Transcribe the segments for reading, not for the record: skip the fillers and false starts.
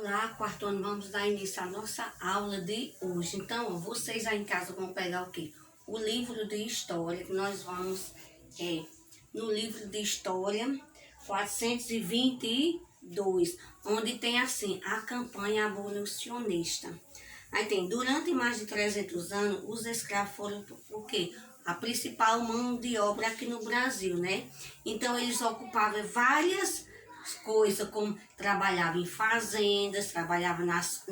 Olá, quarto ano, vamos dar início à nossa aula de hoje. Então, ó, vocês aí em casa vão pegar o quê? O livro de história, que nós vamos, no livro de história 422, onde tem assim, a campanha abolicionista. Aí tem, durante mais de 300 anos, os escravos foram o quê? A principal mão de obra aqui no Brasil, né? Então, eles ocupavam várias coisas, como trabalhavam em fazendas, trabalhavam nas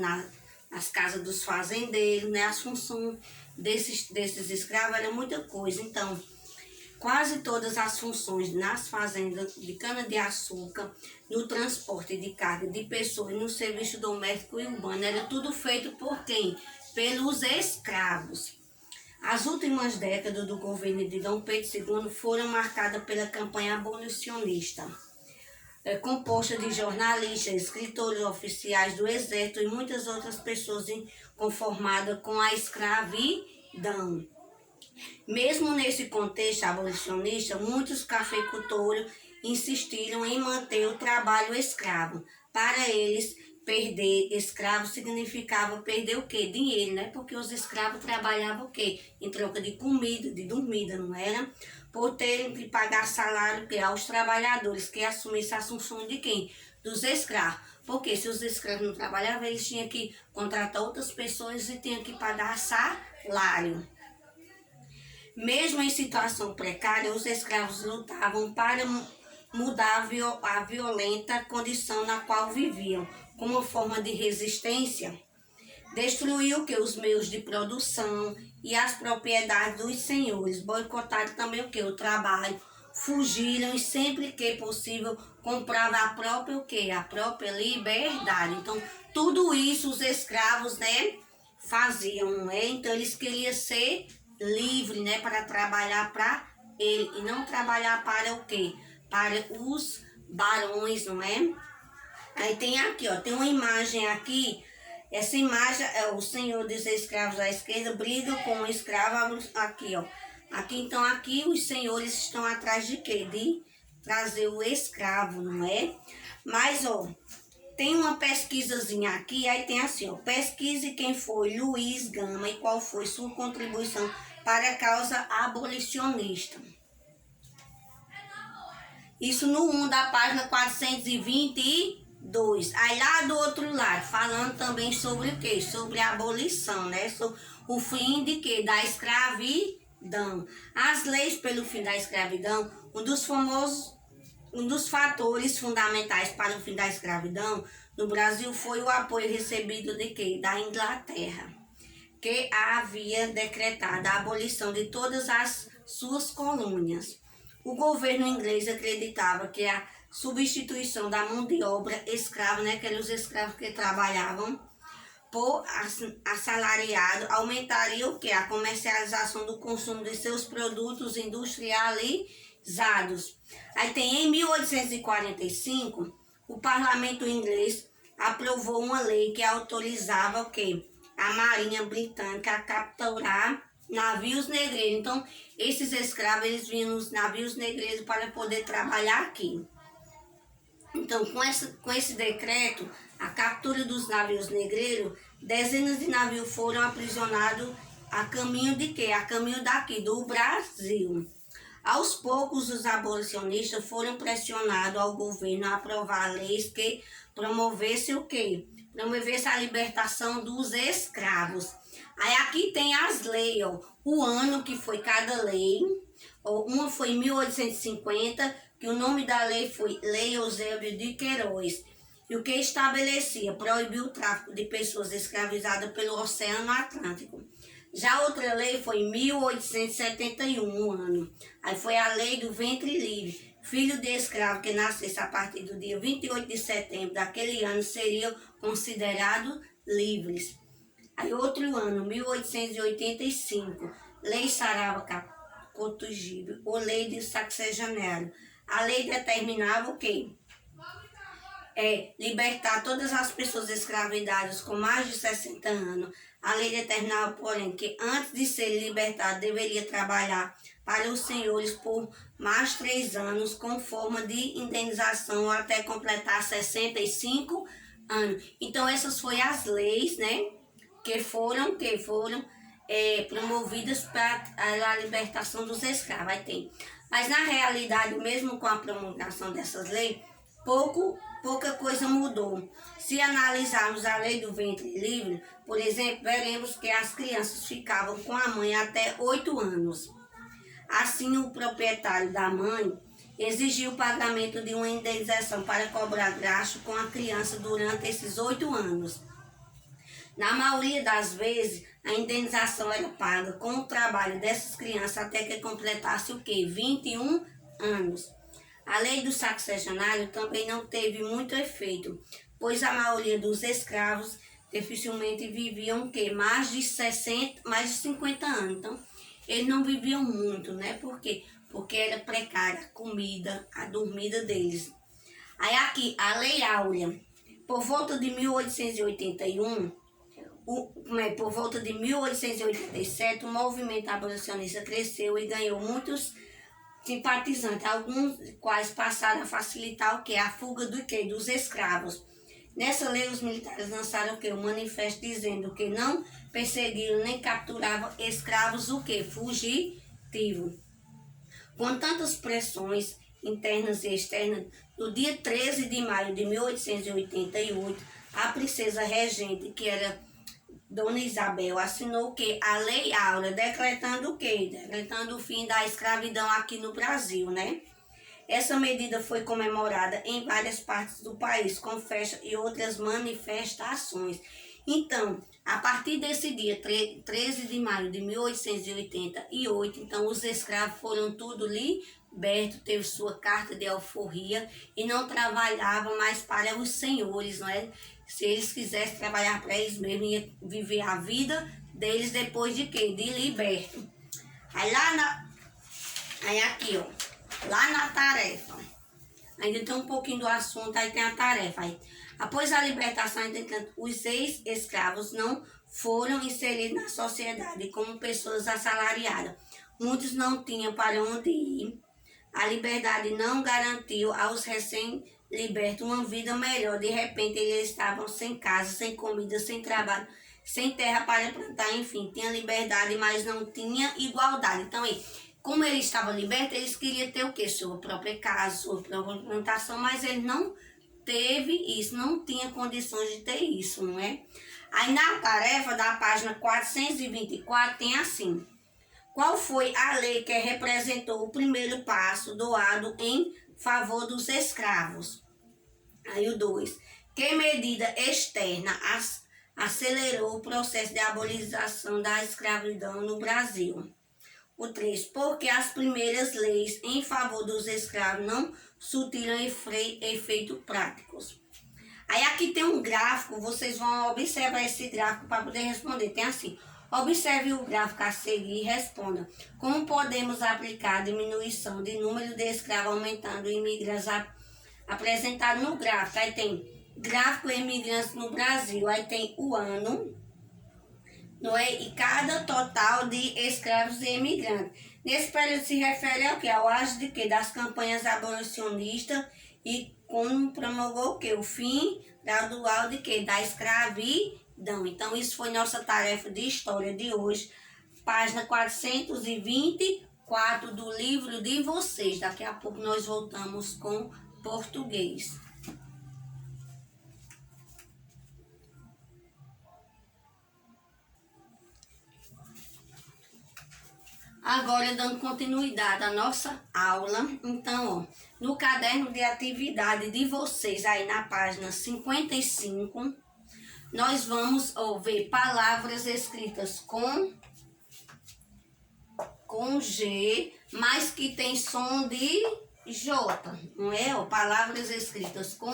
casas dos fazendeiros, né? As funções desses escravos era muita coisa. Então, quase todas as funções nas fazendas de cana-de-açúcar, no transporte de carga de pessoas, no serviço doméstico e urbano, era tudo feito por quem? Pelos escravos. As últimas décadas do governo de Dom Pedro II foram marcadas pela campanha abolicionista, composta de jornalistas, escritores, oficiais do exército e muitas outras pessoas conformadas com a escravidão. Mesmo nesse contexto abolicionista, muitos cafeicultores insistiram em manter o trabalho escravo. Para eles, perder escravo significava perder o quê? Dinheiro, né? Porque os escravos trabalhavam o quê? Em troca de comida, de dormida, não era? Por terem que pagar salário que aos trabalhadores que assumissem as funções de quem? Dos escravos. Porque se os escravos não trabalhavam, eles tinham que contratar outras pessoas e tinham que pagar salário. Mesmo em situação precária, os escravos lutavam para mudar a violenta condição na qual viviam. Como forma de resistência, destruiu os meios de produção e as propriedades dos senhores. Boicotaram também o trabalho. Fugiram e sempre que possível compravam a própria A própria liberdade. Então, tudo isso os escravos, né, faziam, não é? Então, eles queriam ser livre, né, para trabalhar para ele e não trabalhar para o quê? Para os barões, não é? Aí tem aqui, ó, tem uma imagem aqui. Essa imagem é o senhor dos escravos à esquerda briga com o escravo aqui, ó. Aqui, então, aqui os senhores estão atrás de quê? De trazer o escravo, não é? Mas, ó, tem uma pesquisazinha aqui, aí tem assim, ó, pesquise quem foi Luiz Gama e qual foi sua contribuição para a causa abolicionista. Isso no 1 da página 422. Aí lá do outro lado, falando também sobre o quê? Sobre a abolição, né? Sobre o fim de quê? Da escravidão. As leis pelo fim da escravidão, um dos fatores fundamentais para o fim da escravidão no Brasil foi o apoio recebido de quê? Da Inglaterra, que havia decretado a abolição de todas as suas colônias. O governo inglês acreditava que a substituição da mão de obra escrava, né, que eram os escravos que trabalhavam, por assalariado, aumentaria o quê? A comercialização do consumo de seus produtos industrializados. Aí tem em 1845, o parlamento inglês aprovou uma lei que autorizava o quê? A Marinha Britânica a capturar navios negreiros. Então, esses escravos, eles vinham nos navios negreiros para poder trabalhar aqui. Então, com esse decreto, a captura dos navios negreiros, dezenas de navios foram aprisionados a caminho de quê? A caminho daqui, do Brasil. Aos poucos, os abolicionistas foram pressionados ao governo a aprovar leis que promovessem o quê? Promovesse a libertação dos escravos. Aí aqui tem as leis, ó, o ano que foi cada lei. Ó, uma foi em 1850, que o nome da lei foi Lei Eusébio de Queiroz. E o que estabelecia? Proibiu o tráfico de pessoas escravizadas pelo Oceano Atlântico. Já outra lei foi em 1871, ano. Aí foi a lei do ventre livre. Filho de escravo que nascesse a partir do dia 28 de setembro daquele ano seriam considerados livres. Aí outro ano, 1885, Lei Sarava Cotugibe, ou Lei de Sexagenário. A lei determinava o quê? Libertar todas as pessoas escravizadas com mais de 60 anos. A lei determinava, porém, que antes de ser libertado deveria trabalhar para os senhores por mais 3 anos com forma de indenização até completar 65 anos. Então, essas foram as leis, né, que foram promovidas para a libertação dos escravos. Aí tem. Mas, na realidade, mesmo com a promulgação dessas leis, pouca coisa mudou. Se analisarmos a lei do ventre livre, por exemplo, veremos que as crianças ficavam com a mãe até 8 anos. Assim, o proprietário da mãe exigiu o pagamento de uma indenização para cobrar gasto com a criança durante esses 8 anos. Na maioria das vezes, a indenização era paga com o trabalho dessas crianças até que completasse o quê? 21 anos. A lei do sacsesionário também não teve muito efeito, pois a maioria dos escravos dificilmente viviam o quê? Mais de 50 anos. Então, eles não viviam muito, né? Por quê? Porque era precária a comida, a dormida deles. Aí aqui, a Lei Áurea, por volta de 1881, por volta de 1887, o movimento abolicionista cresceu e ganhou muitos simpatizantes, alguns quais passaram a facilitar o quê? A fuga dos escravos. Nessa lei, os militares lançaram o quê? Um manifesto dizendo que não perseguiram nem capturavam escravos fugitivos. Com tantas pressões internas e externas, no dia 13 de maio de 1888, a princesa regente, que era Dona Isabel, assinou a Lei Áurea, decretando o quê? Decretando o fim da escravidão aqui no Brasil, né? Essa medida foi comemorada em várias partes do país, com festa e outras manifestações. Então, a partir desse dia, 13 de maio de 1888, então os escravos foram tudo libertos, teve sua carta de alforria e não trabalhavam mais para os senhores, não é? Se eles quisessem trabalhar para eles mesmos, ia viver a vida deles depois de quê? De liberto. Aí aqui, ó, lá na tarefa, ainda tem um pouquinho do assunto, aí tem a tarefa. Aí, após a libertação, entretanto, os ex-escravos não foram inseridos na sociedade como pessoas assalariadas. Muitos não tinham para onde ir. A liberdade não garantiu aos recém-libertos uma vida melhor. De repente, eles estavam sem casa, sem comida, sem trabalho, sem terra para plantar. Enfim, tinha liberdade, mas não tinha igualdade. Então, aí, como eles estavam libertos, eles queriam ter o quê? Sua própria casa, sua própria plantação, mas eles não teve isso, não tinha condições de ter isso, não é? Aí na tarefa da página 424 tem assim: qual foi a lei que representou o primeiro passo doado em favor dos escravos? Aí o 2: que medida externa acelerou o processo de abolição da escravidão no Brasil? O 3: porque as primeiras leis em favor dos escravos não surtiram efeitos práticos. Aí aqui tem um gráfico, vocês vão observar esse gráfico para poder responder. Tem assim: observe o gráfico a seguir e responda. Como podemos aplicar a diminuição de número de escravos aumentando imigrantes apresentado no gráfico? Aí tem gráfico imigrantes no Brasil, aí tem o ano, não é? E cada total de escravos e imigrantes. Nesse período se refere ao quê? Ao auge de quê? Das campanhas abolicionistas e como promulgou o quê? O fim gradual de quê? Da escravidão. Então, isso foi nossa tarefa de história de hoje. Página 424 do livro de vocês. Daqui a pouco nós voltamos com português. Agora, dando continuidade à nossa aula, então, ó, no caderno de atividade de vocês, aí na página 55, nós vamos ver palavras escritas com G, mas que tem som de J, não é? Ó, palavras escritas com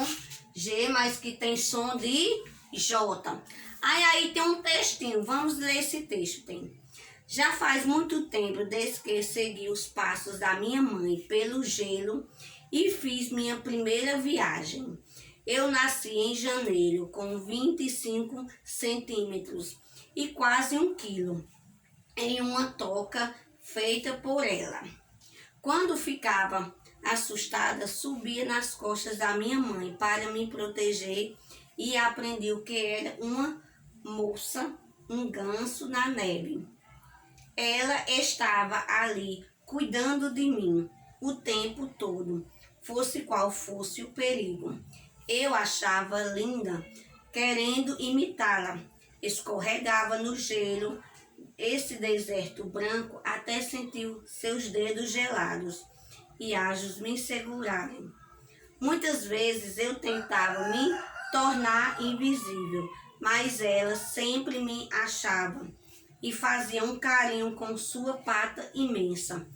G, mas que tem som de J. Aí tem um textinho, vamos ler esse texto, tem. Já faz muito tempo desde que segui os passos da minha mãe pelo gelo e fiz minha primeira viagem. Eu nasci em janeiro com 25 centímetros e quase 1 quilo em uma toca feita por ela. Quando ficava assustada, subia nas costas da minha mãe para me proteger e aprendi o que era uma moça, um ganso na neve. Ela estava ali cuidando de mim o tempo todo, fosse qual fosse o perigo. Eu achava linda, querendo imitá-la. Escorregava no gelo, esse deserto branco, até sentir seus dedos gelados e ágeis me segurarem. Muitas vezes eu tentava me tornar invisível, mas ela sempre me achava e fazia um carinho com sua pata imensa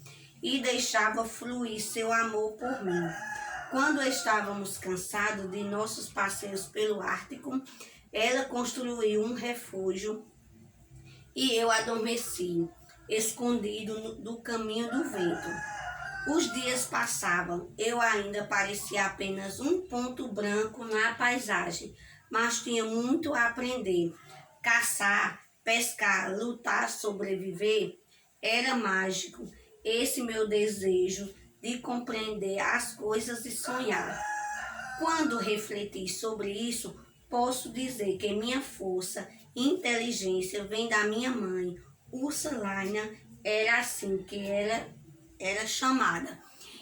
e deixava fluir seu amor por mim. Quando estávamos cansados de nossos passeios pelo Ártico, ela construiu um refúgio e eu adormeci, escondido do caminho do vento. Os dias passavam, eu ainda parecia apenas um ponto branco na paisagem, mas tinha muito a aprender. Caçar, pescar, lutar, sobreviver, era mágico. Esse meu desejo de compreender as coisas e sonhar. Quando refleti sobre isso, posso dizer que minha força e inteligência vem da minha mãe. Ursulaina era assim que ela era chamada.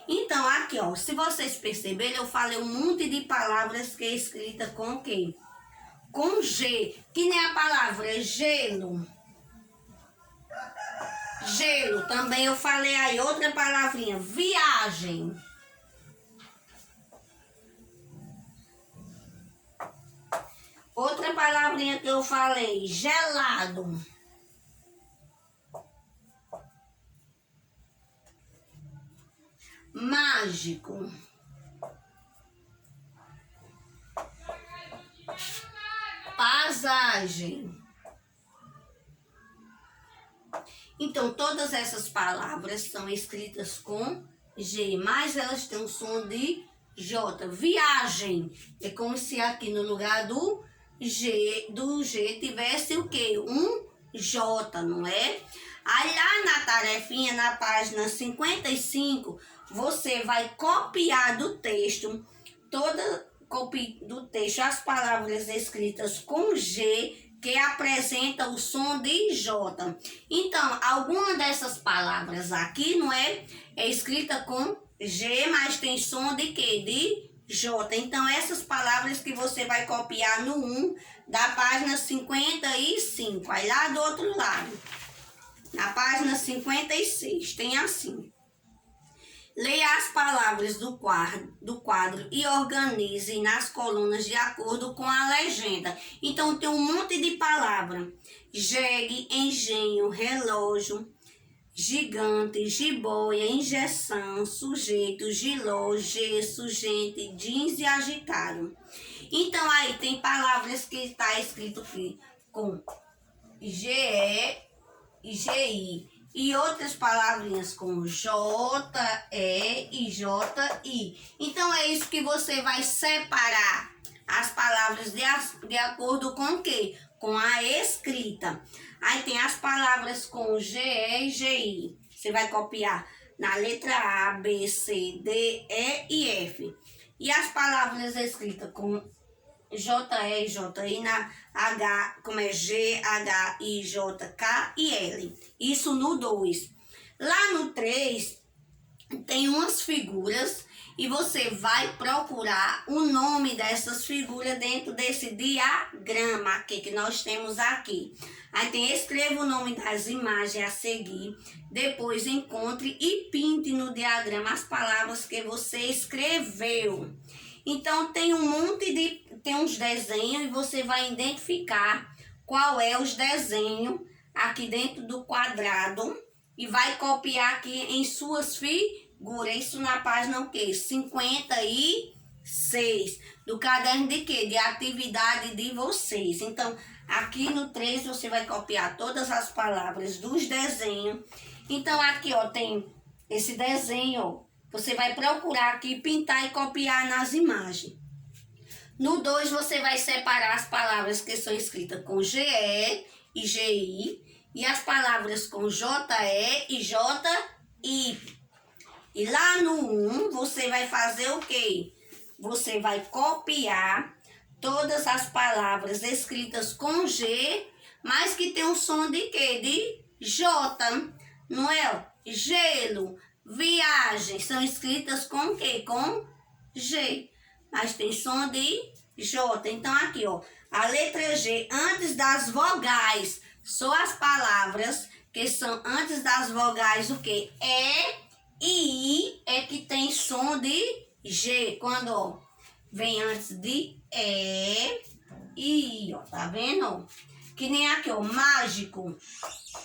Então, aqui, ó, se vocês perceberem, eu falei um monte de palavras que é escrita com o quê? Com G, que nem a palavra gelo. Gelo, também eu falei aí outra palavrinha, viagem. Outra palavrinha que eu falei, gelado. Mágico. Paisagem. Então, todas essas palavras são escritas com G, mas elas têm um som de J. Viagem. É como se aqui no lugar do G tivesse o quê? Um J, não é? Aí lá na tarefinha, na página 55, você vai copiar do texto, do texto as palavras escritas com G, que apresenta o som de J. Então, alguma dessas palavras aqui, não é? É escrita com G, mas tem som de quê? De J. Então, essas palavras que você vai copiar no 1 da página 55. Aí lá do outro lado, na página 56, tem assim. Leia as palavras do quadro e organize nas colunas de acordo com a legenda. Então, tem um monte de palavras. Jegue, engenho, relógio, gigante, jiboia, injeção, sujeito, giló, gesso, gente, jeans e agitado. Então, aí tem palavras que está escrito aqui com GE e GI. E outras palavrinhas com J, E e JI. Então, é isso que você vai separar as palavras de acordo com o quê? Com a escrita. Aí tem as palavras com GE e GI. Você vai copiar na letra A, B, C, D, E e F. E as palavras escritas com JE e JI na H, como é G, H, I, J, K e L. Isso no 2. Lá no 3, tem umas figuras e você vai procurar o nome dessas figuras dentro desse diagrama aqui que nós temos aqui. Aí tem escreva o nome das imagens a seguir, depois encontre e pinte no diagrama as palavras que você escreveu. Então tem tem uns desenhos e você vai identificar qual é os desenhos aqui dentro do quadrado e vai copiar aqui em suas figuras. Isso na página o quê? 56 do caderno de quê? De atividade de vocês. Então, aqui no 3 você vai copiar todas as palavras dos desenhos. Então, aqui ó, tem esse desenho, ó. Você vai procurar aqui, pintar e copiar nas imagens. No 2, você vai separar as palavras que são escritas com GE e GI e as palavras com JE e JI. E lá no 1, você vai fazer o quê? Você vai copiar todas as palavras escritas com G, mas que tem um som de quê? De J, não é? Ó? Gelo, viagem, são escritas com o quê? Com G, mas tem som de J. Então aqui, ó, a letra G antes das vogais, só as palavras que são antes das vogais, o quê? E I é que tem som de G. Quando, ó, vem antes de E e I, ó, tá vendo? Que nem aqui, ó, mágico,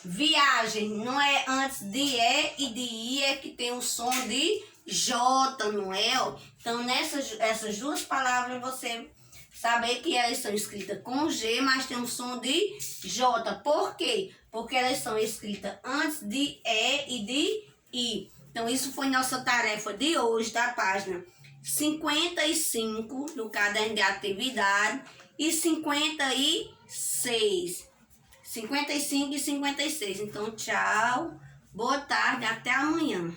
viagem, não é antes de E e de I é que tem o som de J, não é? Ó? Então, essas duas palavras você saber que elas são escritas com G, mas tem um som de J. Por quê? Porque elas são escritas antes de E e de I. Então, isso foi nossa tarefa de hoje, da página 55 do caderno de atividade e 56. 55 e 56. Então, tchau, boa tarde, até amanhã.